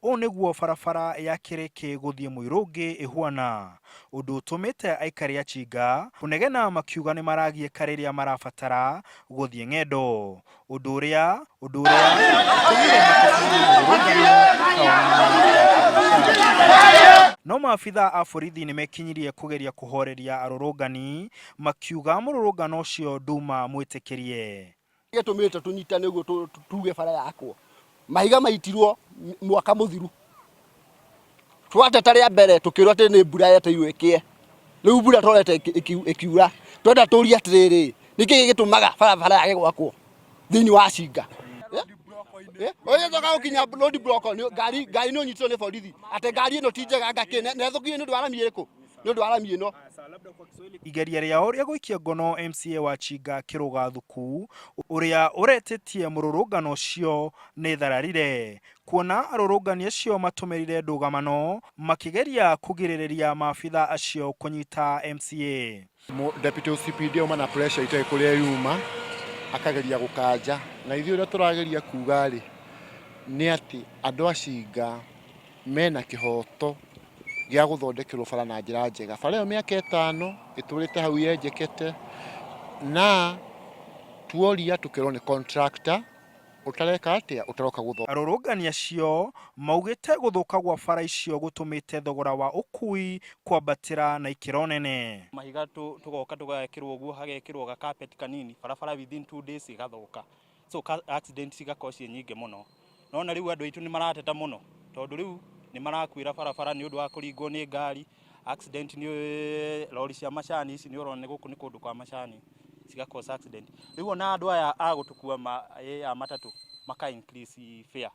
O niguo barabara ya Kiriki guthie Muirungi ihuana. Undu utumite aikari a Chinga kunegena makiuga ni maragieka riria marabatara guthie ng'endo. Undu uria no maabitha a borithi ni mekinyirie kugeria kuhoreria arurungani makiuga mururungano ucio nduma mwitikirie. Getumite tunyita niguo tuge bara yakwo. Mahiga maitirwo mwaka muthiru. Twateta ria mbere tukirwa ati ni mbura yeteirwe ikie. Riu mbura torete ikiura. Twenda turia atiriri. Niki gitumaga bara yage gwakwo thini wa Chinga. Oye toka ukinya road block gari no nyitwo ni borithi. Ate gari ino tinjega ngakine na thukie ni ndwara mieko. Ni ndwara mieno. Igeria riao ria guikia ngono MCA wa Chinga Kiruga Thuku uria uretitie mururungano ucio ni thararire kuona arurungani acio matumirire ndugamano makigeria kugiririria maabitha acio kunyita MCA. Deputy OCPD na pressure ite kuria yuma akageria gukanja na ithuĩ uria turageria kuga ri ni ati andu a Chinga mena kihoto gia guthondekerwo bara na njira njega. Bara iyo miaka 5 iturite hau yenjekete na tuoria tukirwo ni contractor utareka atia utaroka gutho. Arurungani acio maugite guthuka gwa bara icio gutumite thogora wa ukui kwambatira na ikiro nene. Mahiga tugoka tugekirwo guo hagekirwo ga carpet kanini bara within 2 days igathoka. So accident cigakocie nyingi muno. Nona riu andu aitu ni marateta muno tondu riu ni marakwira bara ni undu wa kuringwo ni ngari. Accident ni lori cia macani ici ni urone guku ni kundu kwa macani cigakosa accident. Riu ona andu aya agutukua ya matatu maka increase fare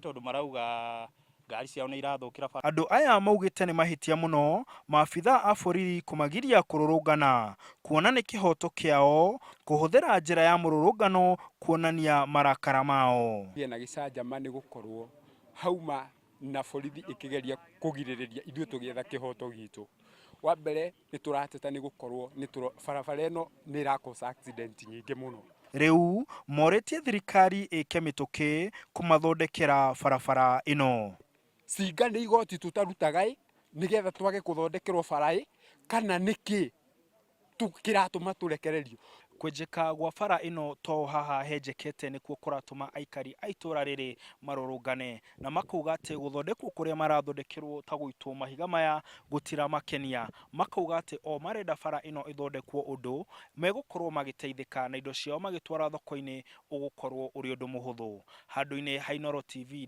tondu marauga ngari ciao ni irathukira bara. Andu aya maugite ni mahitia muno maabitha a borithi kumagiria kururungana kuona ni kihoto kiao kuhuthira njira ya mururungano kuonania marakara mao. Na gicanjama ni gukorwo hauma na borithi ikigeria kugiririria ithuĩ tugietha kihoto gitu. Wa mbere ni turateta ni gukorwo ni barabara ino ni irakosa accident nyingi muno. Riu moretie thirikari ike mituki kumathondekera barabara ino. Cinga ni igoti tutarutaga nigetha twage kuthondekerwo bara kana niki tukiratuma turekererio. Kwenjeka gwa bara ino to haha henjekete nikuo kuratuma aikari aitura riri marurungane na makauga ati guthondekwo kuria marathondekerwo ta guitwo mahiga maya gutira makenia. Makauga ati o marenda bara ino ithondekwo undu megukorwo magiteithika na indo ciao magitwara thoko-ini ugukorwo uri undu muhuthu. Handu-ini ha Inooro TV